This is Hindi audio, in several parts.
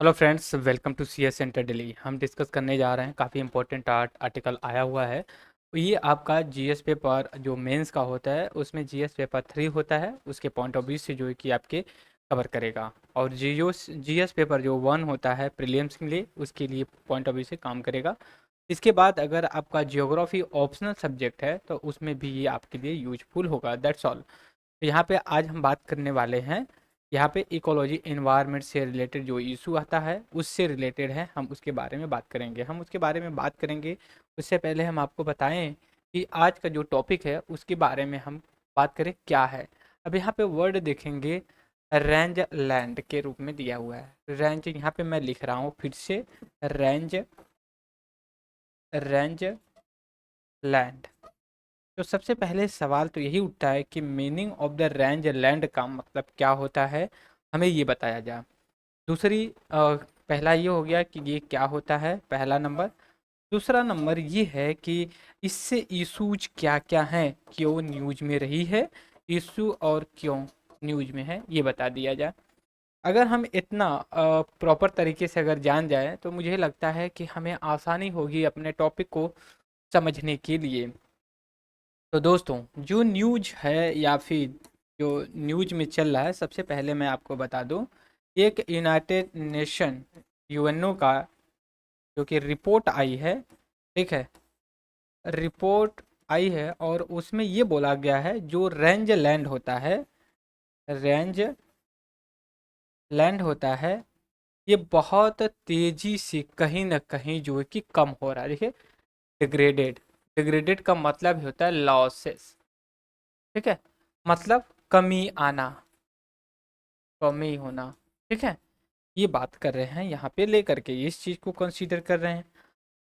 Hello friends, welcome to C S centre Delhi. हम डिस्कस करने जा रहे हैं, काफ़ी इंपॉर्टेंट आर्टिकल आया हुआ है। ये आपका जीएस पेपर जो मेंस का होता है उसमें जीएस पेपर 3 होता है, उसके पॉइंट ऑफ व्यू से जो है कि आपके कवर करेगा। और जीएस पेपर जो 1 होता है प्रीलिम्स के लिए, उसके लिए पॉइंट ऑफ व्यू से काम करेगा। इसके बाद अगर आपका जियोग्राफी ऑप्शनल सब्जेक्ट है तो उसमें भी ये आपके लिए यूजफुल होगा। That's all. यहाँ पे आज हम बात करने वाले हैं, यहाँ पे इकोलॉजी एनवायरनमेंट से रिलेटेड जो इशू आता है उससे रिलेटेड है, हम उसके बारे में बात करेंगे। हम उसके बारे में बात करेंगे उससे पहले हम आपको बताएं कि आज का जो टॉपिक है उसके बारे में हम बात करें क्या है। अब यहाँ पे वर्ड देखेंगे, रेंज लैंड के रूप में दिया हुआ है। रेंज यहाँ पे मैं लिख रहा हूँ फिर से, रेंज रेंज लैंड। तो सबसे पहले सवाल तो यही उठता है कि meaning of the range land का मतलब क्या होता है, हमें ये बताया जाए। दूसरी पहला ये हो गया कि ये क्या होता है, पहला नंबर। दूसरा नंबर ये है कि इससे इशूज क्या क्या हैं, क्यों न्यूज में रही है इशू और क्यों न्यूज में है, ये बता दिया जाए। अगर हम इतना प्रॉपर तरीके से अगर जान जाए तो मुझे लगता है कि हमें आसानी होगी अपने टॉपिक को समझने के लिए। तो दोस्तों, जो न्यूज है या फिर जो न्यूज में चल रहा है, सबसे पहले मैं आपको बता दूं, एक यूनाइटेड नेशन यूएनओ का जो कि रिपोर्ट आई है, ठीक है, रिपोर्ट आई है और उसमें ये बोला गया है जो रेंज लैंड होता है, रेंज लैंड होता है, ये बहुत तेजी से कहीं ना कहीं जो है कि कम हो रहा है। देखिए, डिग्रेडेड, डिग्रेडेड का मतलब होता है लॉसेस, ठीक है, मतलब कमी आना, कमी होना, ठीक है। ये बात कर रहे हैं यहाँ पे, लेकर के इस चीज को कंसीडर कर रहे हैं।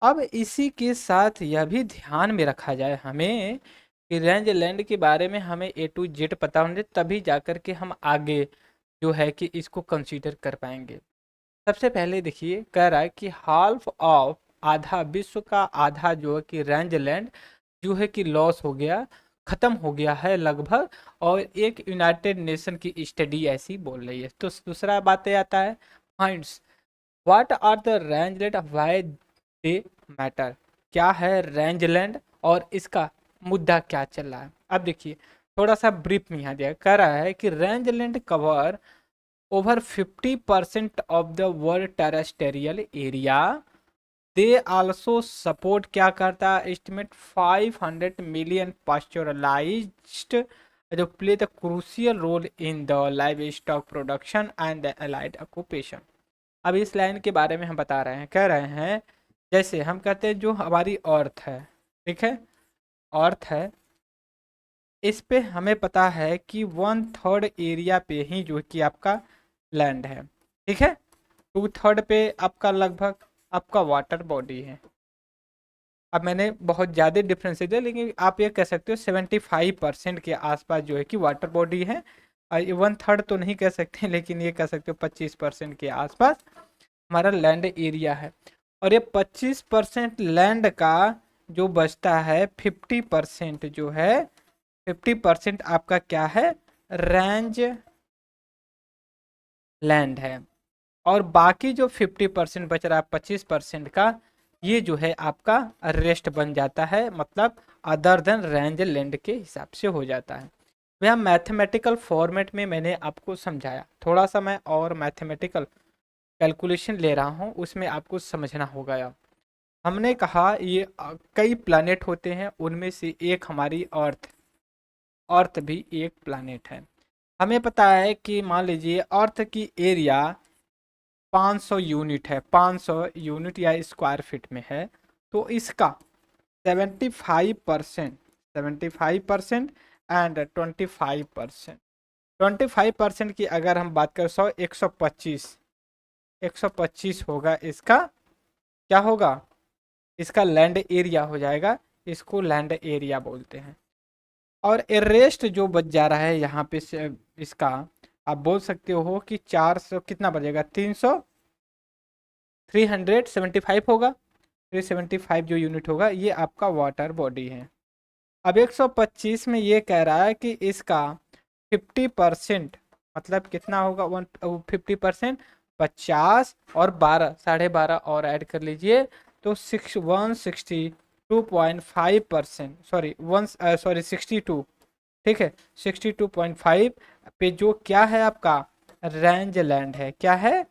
अब इसी के साथ यह भी ध्यान में रखा जाए हमें कि रेंज लैंड के बारे में हमें ए टू जेड पता होने, तभी जाकर के हम आगे जो है कि इसको कंसीडर कर पाएंगे। सबसे पहले देखिए, कह रहा है कि हाल्फ ऑफ, आधा विश्व का आधा जो है कि रेंज लैंड जो है कि लॉस हो गया, खत्म हो गया है लगभग। और एक यूनाइटेड नेशन की स्टडी ऐसी बोल रही है। तो दूसरा बातें आता है, points, what are the range land, why they matter, क्या है रेंज लैंड और इसका मुद्दा क्या चल रहा है। अब देखिए, थोड़ा सा ब्रीफ में यहाँ दिया, कह रहा है कि range land cover over 50% of the world terrestrial area. They also support, क्या करता है, एस्टिमेट 500 मिलियन पास्चुरलाइज्ड जो play the crucial role in the live stock production and the allied occupation. अब इस लाइन के बारे में हम बता रहे हैं, कह रहे हैं जैसे हम कहते हैं जो हमारी अर्थ है, ठीक है, अर्थ है, इस पे हमें पता है कि 1/3 एरिया पे ही जो कि आपका लैंड है, ठीक है। 2/3 पे आपका लगभग आपका वाटर बॉडी है। अब मैंने बहुत ज़्यादा डिफरेंस दिया, लेकिन आप ये कह सकते हो 75% के आसपास जो है कि वाटर बॉडी है। और 1/3 तो नहीं कह सकते, लेकिन ये कह सकते हो 25% के आसपास हमारा लैंड एरिया है। और ये 25% लैंड का जो बचता है, 50% जो है, 50% आपका क्या है, रेंज लैंड है। और बाकी जो 50% बच रहा है 25% का, ये जो है आपका रेस्ट बन जाता है, मतलब अदर देन रेंज लैंड के हिसाब से हो जाता है। वह मैथमेटिकल फॉर्मेट में मैंने आपको समझाया, थोड़ा सा मैं और मैथमेटिकल कैलकुलेशन ले रहा हूँ, उसमें आपको समझना होगा। हमने कहा ये कई प्लैनेट होते हैं, उनमें से एक हमारी अर्थ, अर्थ भी एक प्लैनेट है। हमें पता है कि मान लीजिए अर्थ की एरिया 500 यूनिट है, 500 यूनिट या स्क्वायर फीट में है। तो इसका 75%, 75% एंड 25%, 25% की अगर हम बात करें, 100, 125, 125 होगा इसका, क्या होगा, इसका लैंड एरिया हो जाएगा। इसको लैंड एरिया बोलते हैं। और रेस्ट जो बच जा रहा है यहाँ पे से इसका, आप बोल सकते हो कि 400 कितना बचेगा, 300, 375 होगा। 375 जो यूनिट होगा ये आपका वाटर बॉडी है। अब 125 में ये कह रहा है कि इसका 50%, मतलब कितना होगा, 150%, 50 और 12, 12.5 और ऐड कर लीजिए तो 162.5%, सॉरी 62, ठीक है, 62.5 पे जो क्या है आपका रेंज लैंड है, क्या है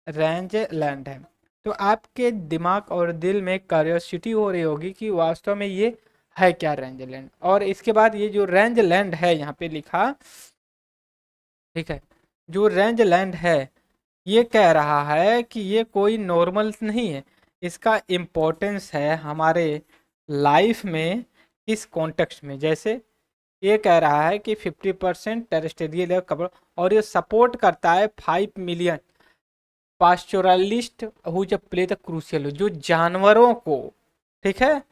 रेंज लैंड है। तो आपके दिमाग और दिल में क्यूरियोसिटी हो रही होगी कि वास्तव में ये है क्या रेंज लैंड। और इसके बाद ये जो रेंज लैंड है यहाँ पे लिखा, ठीक है, जो रेंज लैंड है ये कह रहा है कि ये कोई नॉर्मल नहीं है, इसका इम्पोर्टेंस है हमारे लाइफ में किस कॉन्टेक्स्ट में। जैसे ये कह रहा है कि 50% टेरेस्टेरियल कवर, और ये सपोर्ट करता है 5 मिलियन पास्चुरलिस्ट हु जब प्ले द क्रूशियल, जो जानवरों को, ठीक है,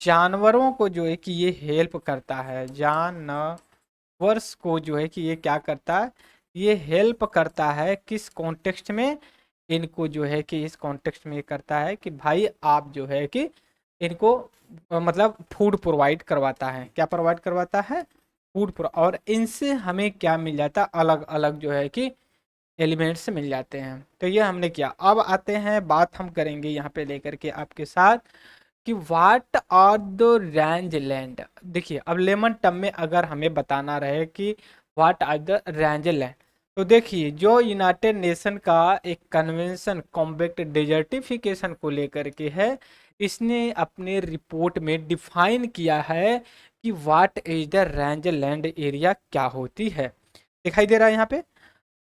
जानवरों को जो है कि ये हेल्प करता है, जानवर्स को जो है कि ये क्या करता है, ये हेल्प करता है किस कॉन्टेक्स्ट में, इनको जो है कि इस कॉन्टेक्स्ट में ये करता है कि भाई आप जो है कि इनको मतलब फूड प्रोवाइड करवाता है, क्या प्रोवाइड करवाता है, और इनसे हमें क्या मिल जाता है, अलग अलग जो है कि एलिमेंट्स मिल जाते हैं। तो ये हमने किया। अब आते हैं, बात हम करेंगे यहाँ पे लेकर के आपके साथ कि what are the range land. देखिए अब लेमन टर्म में अगर हमें बताना रहे कि what are the range land, तो देखिए जो यूनाइटेड नेशन का एक कन्वेंशन कॉम्बैक्ट डेजर्टिफिकेशन को लेकर के है, इसने अपने रिपोर्ट में डिफाइन किया है कि what is the range land area क्या होती है। दिखाई दे रहा है यहाँ पे।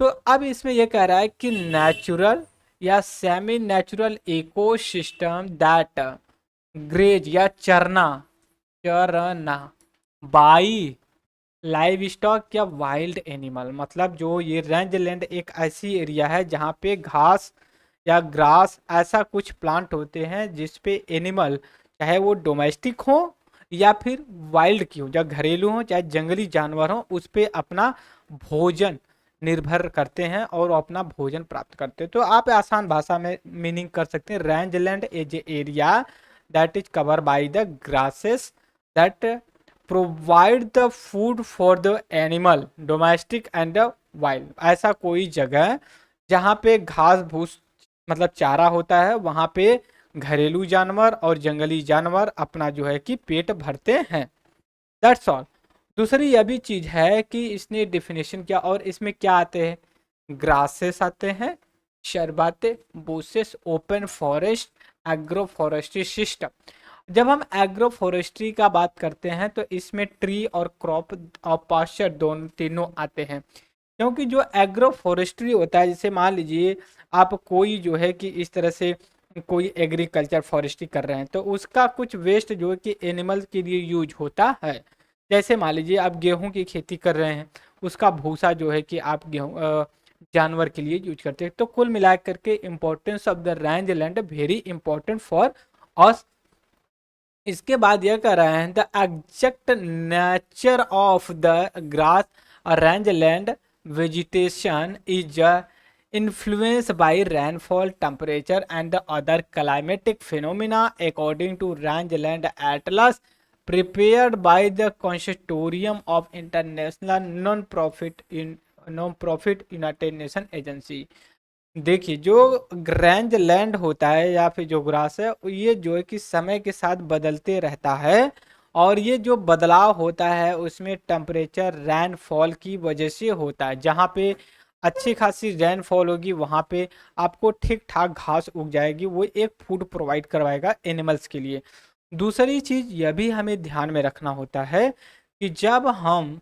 तो अब इसमें यह कह रहा है कि नेचुरल या semi natural ecosystem that graze या चरना, चरना बाई लाइव स्टॉक या वाइल्ड एनिमल, मतलब जो ये रेंज लैंड एक ऐसी एरिया है जहाँ पे घास या ग्रास ऐसा कुछ प्लांट होते हैं जिस पे एनिमल, चाहे वो डोमेस्टिक हो या फिर वाइल्ड की हो, चाहे घरेलू हो चाहे जंगली जानवर हो, उस पे अपना भोजन निर्भर करते हैं और वो अपना भोजन प्राप्त करते हैं। तो आप आसान भाषा में मीनिंग कर सकते हैं, range land is area that is cover by the grasses that provide the food for the animal domestic and the wild. ऐसा कोई जगह जहाँ पे घास भूस मतलब चारा होता है, वहाँ पे घरेलू जानवर और जंगली जानवर अपना जो है कि पेट भरते हैं। That's all. दूसरी यह भी चीज है कि इसने डिफिनेशन किया, और इसमें क्या आते हैं, ग्रासेस आते हैं, shrubs, bushes, open forest, agro forestry system. जब हम एग्रो फॉरेस्ट्री का बात करते हैं तो इसमें ट्री और क्रॉप और पास्चर दोनों तीनों आते हैं। क्योंकि जो एग्रो फॉरेस्ट्री होता है, जैसे मान लीजिए आप कोई जो है कि इस तरह से कोई एग्रीकल्चर फॉरेस्ट्री कर रहे हैं तो उसका कुछ वेस्ट जो है कि एनिमल्स के लिए यूज होता है। जैसे मान लीजिए आप गेहूं की खेती कर रहे हैं, उसका भूसा जो है कि आप गेहूं जानवर के लिए यूज करते हैं। तो कुल मिला करके importance of the range land very important for us. इसके बाद यह कह रहे हैं the exact nature of the grass range land vegetation is influenced by rainfall, temperature and the other climatic phenomena according to rangeland atlas prepared by the consortium of international non-profit United Nations agency। देखिए जो रेंज लैंड होता है या फिर जो ग्रास है, ये जो है कि समय के साथ बदलते रहता है, और ये जो बदलाव होता है उसमें टेम्परेचर रैनफॉल की वजह से होता है। जहाँ पे अच्छी खासी रैनफॉल होगी वहाँ पे आपको ठीक ठाक घास उग जाएगी, वो एक फूड प्रोवाइड करवाएगा एनिमल्स के लिए। दूसरी चीज़ यह भी हमें ध्यान में रखना होता है कि जब हम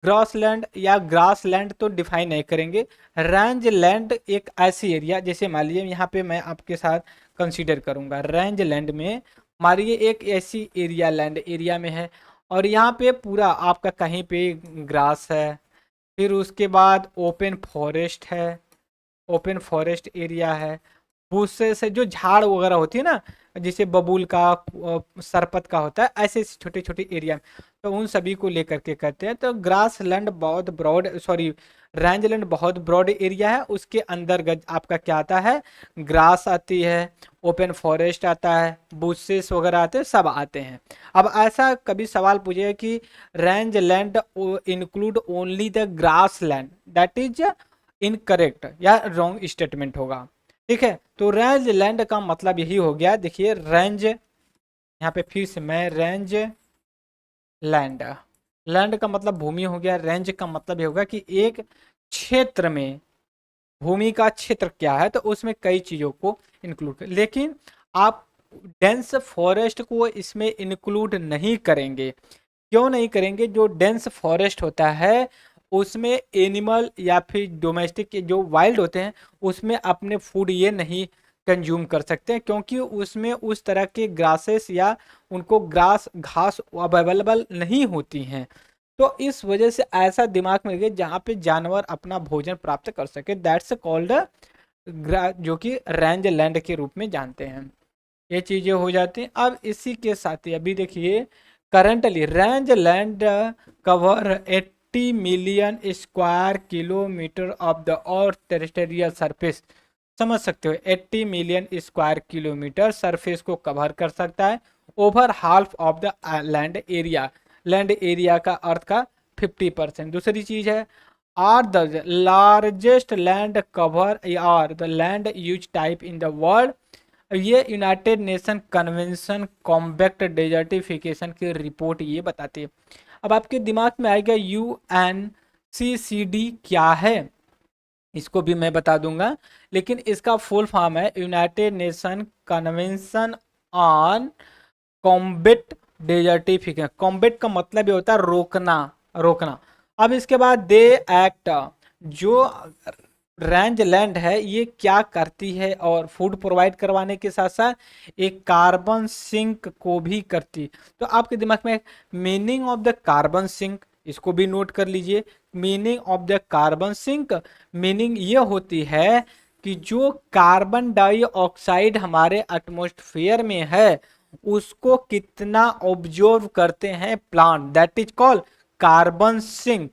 ग्रासलैंड या ग्रासलैंड तो डिफाइन नहीं करेंगे, रेंज लैंड एक ऐसी एरिया, जैसे मान लीजिए यहाँ पे मैं आपके साथ कंसीडर करूँगा रेंज लैंड में, मानिए एक ऐसी एरिया लैंड एरिया में है और यहाँ पे पूरा आपका कहीं पे ग्रास है, फिर उसके बाद ओपन फॉरेस्ट है, ओपन फॉरेस्ट एरिया है, भूसे से जो झाड़ वगैरह होती है ना, जैसे बबूल का सरपत का होता है, ऐसे छोटे छोटे एरिया, तो उन सभी को लेकर के कहते हैं। तो ग्रास लैंड बहुत ब्रॉड, सॉरी रेंज लैंड बहुत ब्रॉड एरिया है, उसके अंदर आपका क्या आता है, ग्रास आती है, ओपन फॉरेस्ट आता है, बुशेस वगैरह आते हैं, सब आते हैं। अब ऐसा कभी सवाल पूछे कि range land include only the grass land that is incorrect या रॉन्ग स्टेटमेंट होगा। ठीक है, तो रेंज लैंड का मतलब यही हो गया। देखिए रेंज, यहाँ पे फिर से मैं रेंज लैंड, लैंड का मतलब भूमि हो गया, रेंज का मतलब ये होगा कि एक क्षेत्र में भूमि का क्षेत्र क्या है, तो उसमें कई चीज़ों को इंक्लूड कर, लेकिन आप डेंस फॉरेस्ट को इसमें इंक्लूड नहीं करेंगे। क्यों नहीं करेंगे? जो डेंस फॉरेस्ट होता है उसमें एनिमल या फिर डोमेस्टिक जो वाइल्ड होते हैं उसमें अपने फूड ये नहीं कंज्यूम कर सकते, क्योंकि उसमें उस तरह के ग्रासेस या उनको ग्रास घास अवेलेबल नहीं होती हैं। तो इस वजह से ऐसा दिमाग में लगे जहाँ पे जानवर अपना भोजन प्राप्त कर सके, दैट्स कॉल्ड जो कि रेंज लैंड के रूप में जानते हैं। ये चीज़ें हो जाती हैं। अब इसी के साथ ही अभी देखिए currently range land cover 80 million square kilometre of the earth territorial surface. समझ सकते हो 80 मिलियन स्क्वायर किलोमीटर सरफेस को कवर कर सकता है। Over half of the land area, land area का अर्थ का 50%। दूसरी चीज है are the largest land cover are the land use type in the world. ये United Nation Convention combat desertification की रिपोर्ट ये बताती है। अब आपके दिमाग में आएगा UNCCD क्या है, इसको भी मैं बता दूंगा, लेकिन इसका फुल फॉर्म है United Nation convention on combat desertification. Combat का मतलब ये होता है रोकना, रोकना। अब इसके बाद दे एक्ट, जो रेंज लैंड है ये क्या करती है, और फूड प्रोवाइड करवाने के साथ साथ एक कार्बन सिंक को भी करती। तो आपके दिमाग में meaning of the carbon sink, इसको भी नोट कर लीजिए। Meaning of the carbon sink, meaning ये होती है कि जो कार्बन डाइऑक्साइड हमारे एटमॉस्फेयर में है उसको कितना ऑब्जर्व करते हैं plant, that is called carbon sink.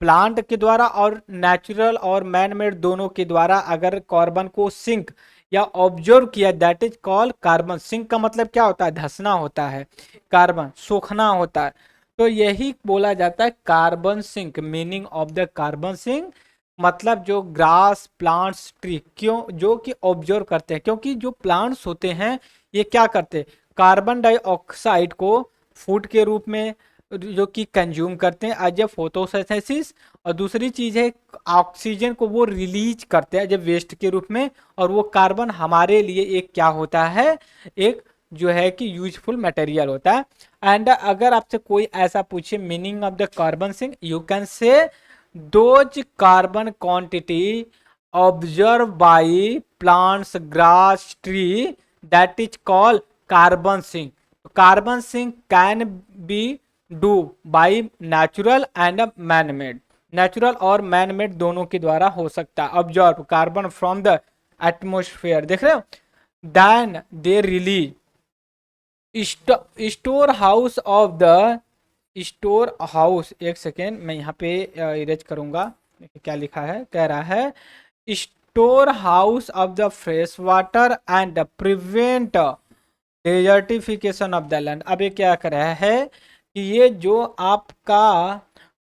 Plant के द्वारा और नेचुरल और मैन मेड दोनों के द्वारा अगर कार्बन को सिंक या ऑब्जर्व किया that is called carbon sink. का मतलब क्या होता है? धंसना होता है, कार्बन सोखना होता है। तो यही बोला जाता है carbon sink. Meaning of the carbon sink मतलब जो ग्रास प्लांट्स ट्री, क्यों? जो कि ऑब्जर्व करते हैं, क्योंकि जो प्लांट्स होते हैं ये क्या करते हैं? कार्बन डाइऑक्साइड को फूड के रूप में जो कि कंज्यूम करते हैं एज ए फोटोसिंथेसिस, और दूसरी चीज है ऑक्सीजन को वो रिलीज करते हैं जब वेस्ट के रूप में, और वो कार्बन हमारे लिए एक क्या होता है? एक जो है कि यूजफुल मटेरियल होता है। एंड अगर आपसे कोई ऐसा पूछे meaning of the carbon sink, you can say those carbon quantity observe by plants grass tree that is called carbon sink. Carbon sink can be do by natural and man made, natural और मैन मेड दोनों के द्वारा हो सकता है observe carbon from the atmosphere. देख रहे हो? Then they release store house of the store house. एक सेकेंड मैं यहाँ पे इरेज करूंगा। देखिए क्या लिखा है, कह रहा है store house of the fresh water and prevent desertification of the land. अब ये क्या कर रहा है कि ये जो आपका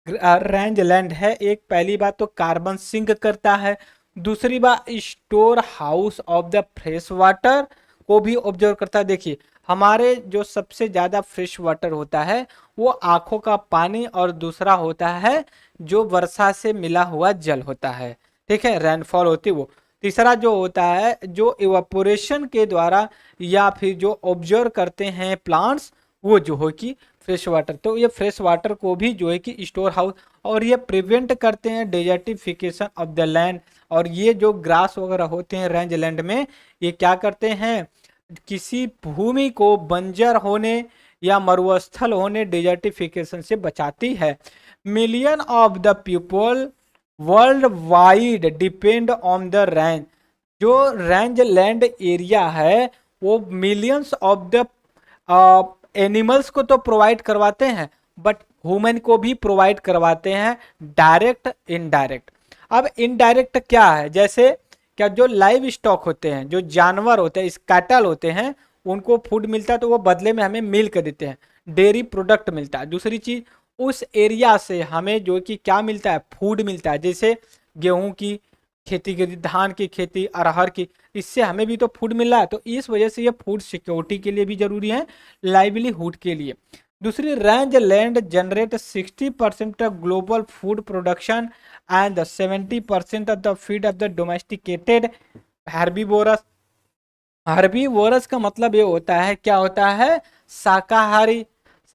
रेंज लैंड है, एक पहली बात तो कार्बन सिंक करता है, दूसरी बात store house of the fresh water को भी ऑब्जर्व करता है। देखिए हमारे जो सबसे ज्यादा फ्रेश वाटर होता है वो आंखों का पानी, और दूसरा होता है जो वर्षा से मिला हुआ जल होता है, ठीक है, रेनफॉल होती है वो। तीसरा जो होता है जो इवापोरेशन के द्वारा या फिर जो ऑब्जर्व करते हैं प्लांट्स, वो जो हो कि फ्रेश वाटर। तो ये फ्रेश वाटर को भी जो है कि स्टोर हाउस, और ये प्रिवेंट करते हैं डेजर्टिफिकेशन ऑफ द लैंड। और ये जो ग्रास वगैरह होते हैं रेंज लैंड में, ये क्या करते हैं? किसी भूमि को बंजर होने या मरुस्थल होने, डेजर्टिफिकेशन से बचाती है। Million of the people world wide depend on the range. जो रेंज लैंड एरिया है वो मिलियंस ऑफ द एनिमल्स को तो प्रोवाइड करवाते हैं, बट ह्यूमन को भी प्रोवाइड करवाते हैं, डायरेक्ट इनडायरेक्ट। अब इनडायरेक्ट क्या है? जैसे क्या जो लाइव स्टॉक होते हैं, जो जानवर होते हैं, कैटल होते हैं, उनको फूड मिलता है तो वो बदले में हमें मिल्क देते हैं, डेयरी प्रोडक्ट मिलता है। दूसरी चीज उस एरिया से हमें जो कि क्या मिलता है? फूड मिलता है। जैसे गेहूं की खेती करी, धान की खेती, अरहर की, इससे हमें भी तो फूड मिल रहा है। तो इस वजह से ये फूड सिक्योरिटी के लिए भी जरूरी है, लाइवलीहुड के लिए। दूसरी, range land generate 60% of global food production and 70% of the feed of the domesticated herbivorous. Herbivorous का मतलब ये होता है, क्या होता है, शाकाहारी।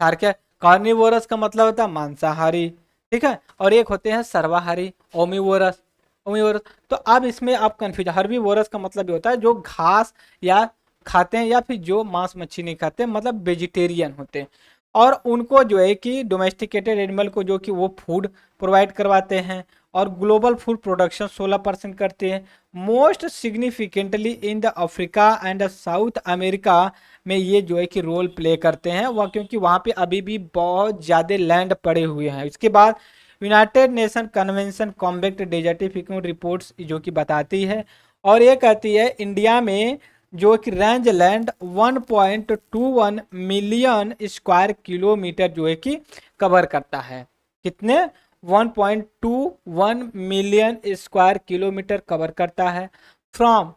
सार्के कार्निवोरस का मतलब होता है मांसाहारी, ठीक है। और एक होते हैं सर्वाहारी, ओमिवोरस। ओमिवोरस, तो अब इसमें आप कंफ्यूज, हर्बीवोरस का मतलब ये होता है जो घास या खाते हैं, या फिर जो मांस मच्छी नहीं खाते, मतलब वेजिटेरियन होते हैं। और उनको जो है कि डोमेस्टिकेटेड एनिमल को जो कि वो फूड प्रोवाइड करवाते हैं, और ग्लोबल फूड प्रोडक्शन 16% करते हैं। Most significantly in the Africa and south America में ये जो है कि रोल प्ले करते हैं वह, क्योंकि वहाँ पे अभी भी बहुत ज़्यादा लैंड पड़े हुए हैं। इसके बाद United Nation Convention combat desertification reports जो कि बताती है, और ये कहती है इंडिया में जो कि range land 1.21 million square kilometre जो है कि कवर करता है। कितने, 1.21 मिलियन स्क्वायर किलोमीटर कवर करता है। From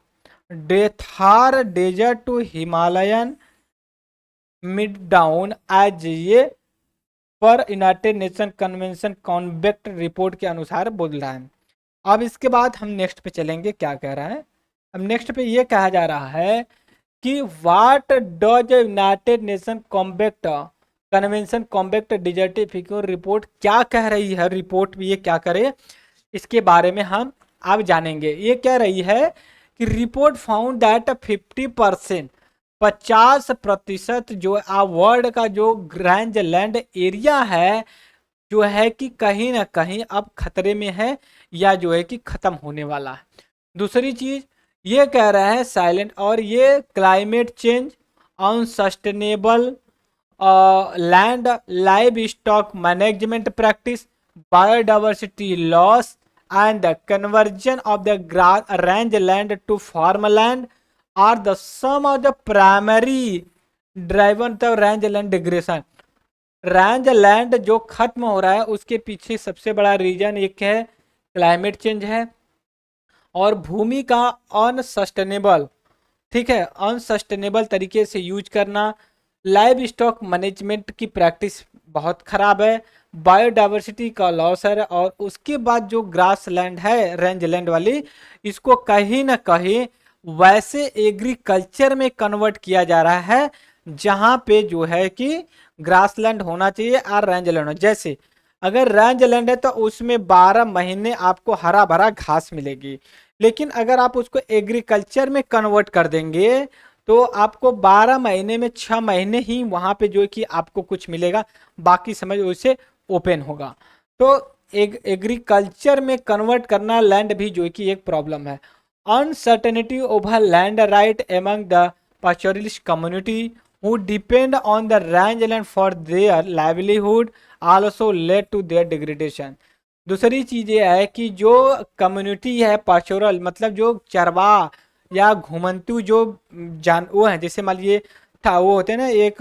डेथार desert to Himalayan mid down as ये पर यूनाइटेड नेशन कन्वेंशन कॉन्बैक्ट रिपोर्ट के अनुसार बोल रहा है। अब इसके बाद हम नेक्स्ट पे चलेंगे, क्या कह रहा है। अब नेक्स्ट पे ये कहा जा रहा है कि what does United nation combat convention combat desertification report क्या कह रही है, रिपोर्ट भी ये क्या करे, इसके बारे में हम अब जानेंगे। ये कह रही है कि रिपोर्ट फाउंड दैट 50%, 50% जो वर्ल्ड का जो ग्रैंड लैंड एरिया है जो है कि कहीं ना कहीं अब खतरे में है, या जो है कि खत्म होने वाला है। दूसरी चीज ये कह रहा है साइलेंट, और ये climate change, unsustainable land live stock management practice, biodiversity loss and the conversion of the range land to farmland are the some of the primary driven the range land degradation. Range land जो खत्म हो रहा है उसके पीछे सबसे बड़ा रीजन एक है क्लाइमेट चेंज है, और भूमि का अनसस्टेनेबल, ठीक है, अनसस्टेनेबल तरीके से यूज करना, लाइव स्टॉक मैनेजमेंट की प्रैक्टिस बहुत खराब है, बायोडाइवर्सिटी का लॉस है, और उसके बाद जो ग्रास लैंड है रेंज लैंड वाली, इसको कहीं ना कहीं वैसे एग्रीकल्चर में कन्वर्ट किया जा रहा है जहां पे जो है कि ग्रासलैंड होना चाहिए और रेंज लैंड होना। जैसे अगर रेंज लैंड है तो उसमें 12 महीने आपको हरा भरा घास मिलेगी, लेकिन अगर आप उसको एग्रीकल्चर में कन्वर्ट कर देंगे तो आपको 12 महीने में 6 महीने ही वहां पे जो है कि आपको कुछ मिलेगा, बाकी समय उसे ओपन होगा। तो एग्रीकल्चर में कन्वर्ट करना लैंड भी जो है कि एक प्रॉब्लम है। Uncertainty over land right among the pastoralist community who depend on the rangeland for their livelihood also led to their degradation। दूसरी चीज ये है कि जो कम्युनिटी है पास्टोरल, मतलब जो चरवाहा या घुमंतु जो जान वो है, जैसे मान लीजिए था वो होते हैं ना, एक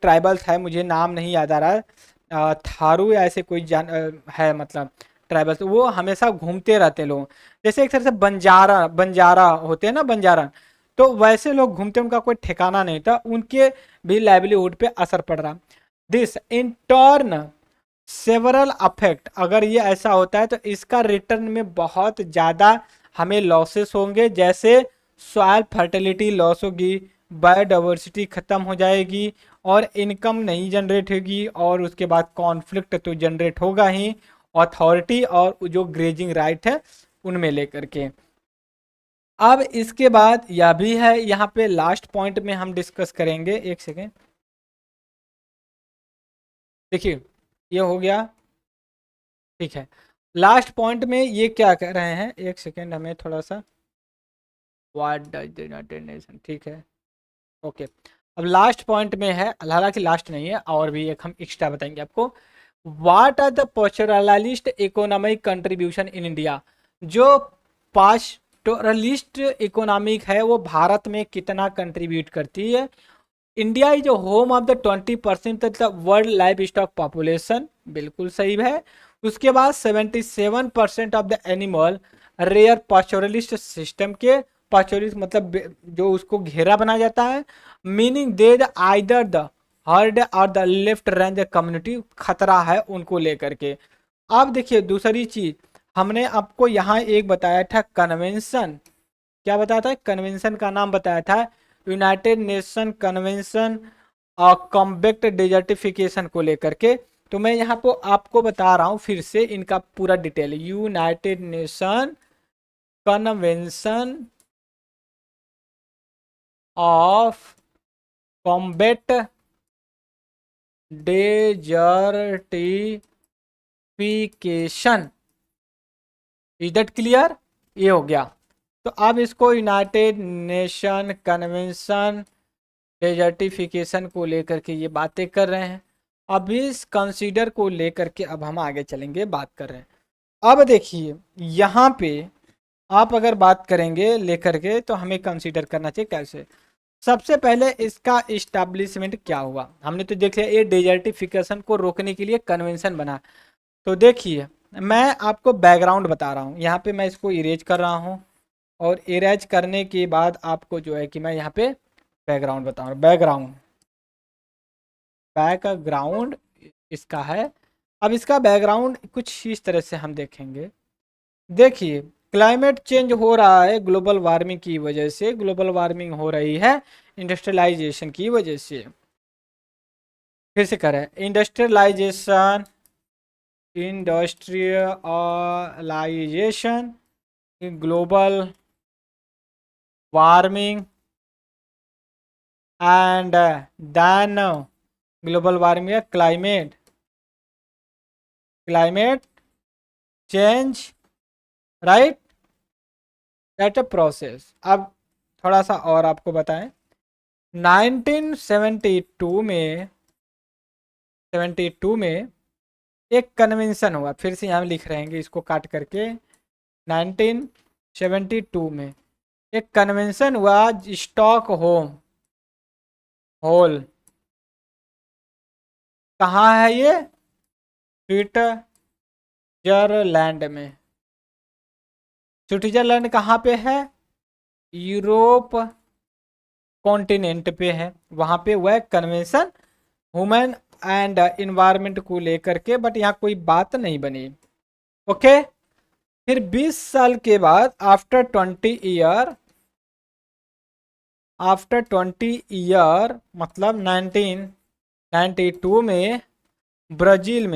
ट्राइबल था, मुझे नाम नहीं याद आ रहा, थारू या ऐसे कोई जान है, मतलब ट्राइबल्स, वो हमेशा घूमते रहते लोग, जैसे एक तरह से बंजारा बंजारा होते हैं ना, बंजारा, तो वैसे लोग घूमते, उनका कोई ठिकाना नहीं था, उनके भी लाइवलीहुड पे असर पड़ रहा। This in turn several affect, अगर ये ऐसा होता है तो इसका रिटर्न में बहुत ज़्यादा हमें लॉसेस होंगे, जैसे सॉइल फर्टिलिटी लॉस होगी, बायोडाइवर्सिटी ख़त्म हो जाएगी, और इनकम नहीं जनरेट होगी, और उसके बाद कॉन्फ्लिक्ट तो जनरेट होगा ही अथॉरिटी और जो ग्रेजिंग राइट है उनमें लेकर के। अब इसके बाद यह भी है, यहाँ पे लास्ट पॉइंट में हम डिस्कस करेंगे, एक सेकेंड, देखिए ये हो गया, ठीक है। लास्ट पॉइंट में ये क्या कह रहे हैं, एक सेकेंड, हमें थोड़ा सा, what does the United nation, ठीक है, ओके। अब लास्ट पॉइंट में है, हालांकि लास्ट नहीं है, और भी एक हम एक्स्ट्रा बताएंगे आपको। What are the pastoralist economic contribution in India, जो पास्टोरलिस्ट इकोनॉमिक है वो भारत में कितना कंट्रीब्यूट करती है। India is home of the 20% world livestock population, बिल्कुल सही है। उसके बाद 77% of the animal rear pastoralist system के, पास्चोरलिस्ट मतलब जो उसको घेरा बना जाता है, meaning they the either the herd और द लेफ्ट रेंज कम्युनिटी खतरा है उनको लेकर के। अब देखिए दूसरी चीज, हमने आपको यहाँ एक बताया था कन्वेंशन, क्या बताया था, कन्वेंशन का नाम बताया था, United Nation Convention combat desertification को लेकर के। तो मैं यहाँ पे आपको बता रहा हूँ फिर से इनका पूरा detail, United Nation convention of combat desertification, is that clear, ये हो गया। तो अब इसको यूनाइटेड नेशन कन्वेंशन डेजर्टिफिकेशन को लेकर के ये बातें कर रहे हैं। अब इस कंसीडर को लेकर के अब हम आगे चलेंगे, बात कर रहे हैं। अब देखिए यहाँ पे आप अगर बात करेंगे लेकर के तो हमें कंसीडर करना चाहिए कैसे। सबसे पहले इसका इस्टेब्लिशमेंट क्या हुआ, हमने तो देख लिया ये डेजर्टिफिकेशन को रोकने के लिए कन्वेंशन बना। तो देखिए मैं आपको बैकग्राउंड बता रहा हूँ, यहाँ पे मैं इसको इरेज कर रहा हूँ और इरेज करने के बाद आपको जो है कि मैं यहाँ पे बैकग्राउंड बता रहा हूँ। बैकग्राउंड इसका है। अब इसका बैकग्राउंड कुछ इस तरह से हम देखेंगे। देखिए क्लाइमेट चेंज हो रहा है ग्लोबल वार्मिंग की वजह से, ग्लोबल वार्मिंग हो रही है इंडस्ट्रियलाइजेशन की वजह से। फिर से करें, industrialisation global warming and then global warming climate change, right, that a process. अब थोड़ा सा और आपको बताएं, 1972 में 72 में एक कन्वेंशन हुआ, फिर से यहाँ लिख रहेंगे इसको काट करके, 1972 में एक कन्वेंशन हुआ स्टॉक होल, कहाँ है ये, स्विट्जरलैंड में। स्विट्जरलैंड कहाँ पे है, यूरोप कॉन्टिनेंट पे है, वहां पे वह कन्वेंशन ह्यूमन एंड इन्वायरमेंट को लेकर के, बट यहाँ कोई बात नहीं बनी। ओके, फिर 20 साल के बाद आफ्टर 20 ईयर मतलब 1992 में ब्राजील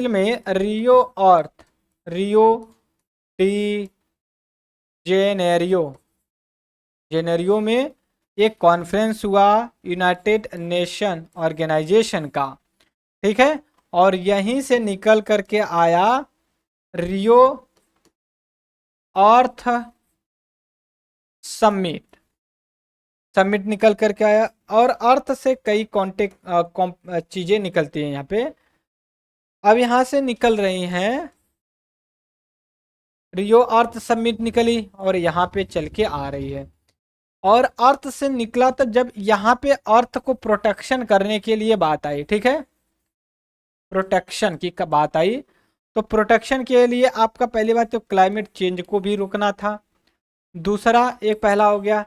में रियो डी जेनेरियो में एक कॉन्फ्रेंस हुआ यूनाइटेड नेशन ऑर्गेनाइजेशन का, ठीक है। और यहीं से निकल करके आया रियो अर्थ समिट निकल करके आया, और अर्थ से कई कॉन्टेक्ट चीजें निकलती हैं यहाँ पे। अब यहाँ से निकल रही हैं, रियो अर्थ समिट निकली और यहाँ पे चल के आ रही है। और अर्थ से निकला तो जब यहाँ पे अर्थ को प्रोटेक्शन करने के लिए बात आई, ठीक है, प्रोटेक्शन की बात आई, तो प्रोटेक्शन के लिए आपका पहली बात तो क्लाइमेट चेंज को भी रोकना था। दूसरा, एक पहला हो गया,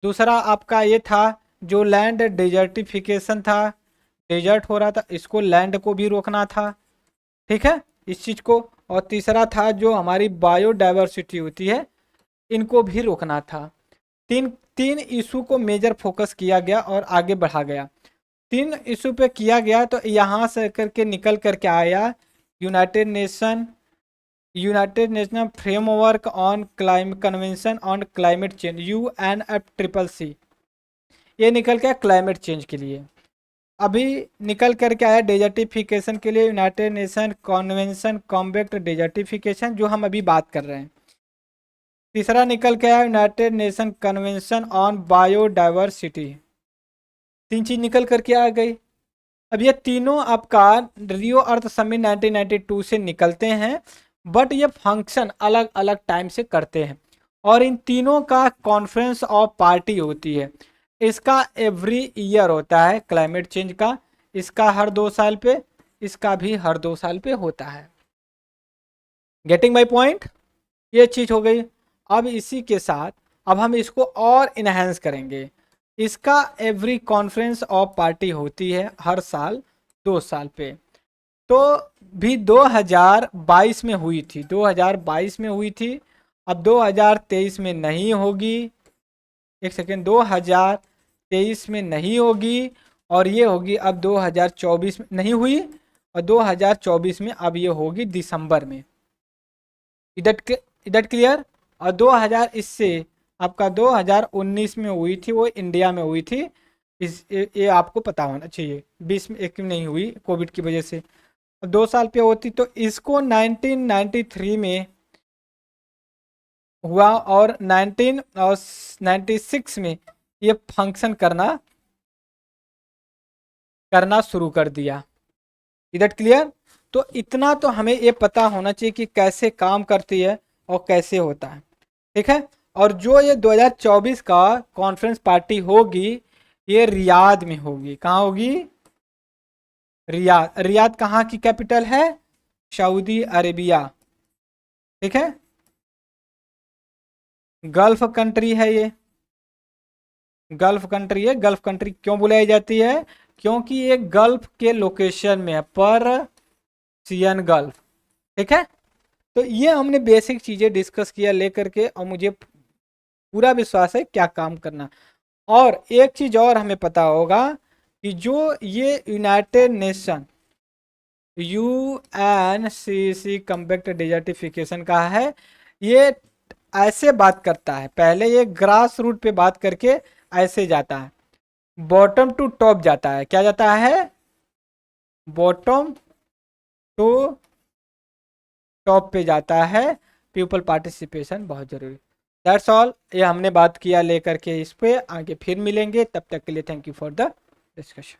दूसरा आपका ये था जो लैंड डेजर्टिफिकेशन था, डेजर्ट हो रहा था, इसको लैंड को भी रोकना था, ठीक है, इस चीज़ को। और तीसरा था जो हमारी बायोडाइवर्सिटी होती है, इनको भी रोकना था। तीन इशू को मेजर फोकस किया गया और आगे बढ़ा गया। 3 इशू पे किया गया, तो यहाँ से करके निकल करके आया United nation framework on convention on climate change, UNFCCC, ये निकल के क्लाइमेट चेंज के लिए। अभी निकल करके आया डेजर्टिफिकेशन के लिए United Nation Convention combat desertification, जो हम अभी बात कर रहे हैं। तीसरा निकल के आया United Nation convention on biodiversity. 3 चीज निकल करके आ गई। अब ये तीनों आपका रियो अर्थ समिट 1992 से निकलते हैं, बट ये फंक्शन अलग अलग टाइम से करते हैं, और इन तीनों का कॉन्फ्रेंस ऑफ पार्टी होती है। इसका एवरी ईयर होता है क्लाइमेट चेंज का, इसका हर 2 साल पे, इसका भी हर 2 साल पे होता है। Getting my point? ये चीज हो गई। अब इसी के साथ अब हम इसको और इनहेंस करेंगे। इसका एवरी कॉन्फ्रेंस ऑफ पार्टी होती है हर साल 2 साल पे। तो भी 2022 में हुई थी, 2022 में हुई थी। अब 2023 में नहीं होगी। एक सेकेंड, 2023 में नहीं होगी और ये होगी अब 2024 में, नहीं हुई, और 2024 में अब ये होगी दिसंबर में। इधर क्लियर? और 2000 इससे आपका 2019 में हुई थी, वो इंडिया में हुई थी। ये आपको पता होना चाहिए। 20 में एक नहीं हुई कोविड की वजह से। 2 साल पे होती तो इसको 1993 में हुआ और 1996 में ये फंक्शन करना शुरू कर दिया। इधर क्लियर? तो इतना तो हमें ये पता होना चाहिए कि कैसे काम करती है और कैसे होता है। ठीक है। और जो ये 2024 का कॉन्फ्रेंस पार्टी होगी ये रियाद में होगी। कहाँ होगी? रियाद। रियाद कहाँ की कैपिटल है? Saudi Arabia. ठीक है। गल्फ कंट्री है ये, गल्फ कंट्री है। गल्फ कंट्री क्यों बुलाई जाती है? क्योंकि ये गल्फ के लोकेशन में है, पर्सियन गल्फ। ठीक है। तो ये हमने बेसिक चीजें डिस्कस किया लेकर के, और मुझे पूरा विश्वास है क्या काम करना। और एक चीज और हमें पता होगा कि जो ये United nation UNCC compact desertification का है, ये ऐसे बात करता है। पहले ये ग्रास रूट पे बात करके ऐसे जाता है, बॉटम टू टॉप जाता है। क्या जाता है? बॉटम टू टॉप पे जाता है। पीपल पार्टिसिपेशन बहुत जरूरी। That's all. ये हमने बात किया लेकर के इस पे। आगे फिर मिलेंगे, तब तक के लिए thank you for the discussion.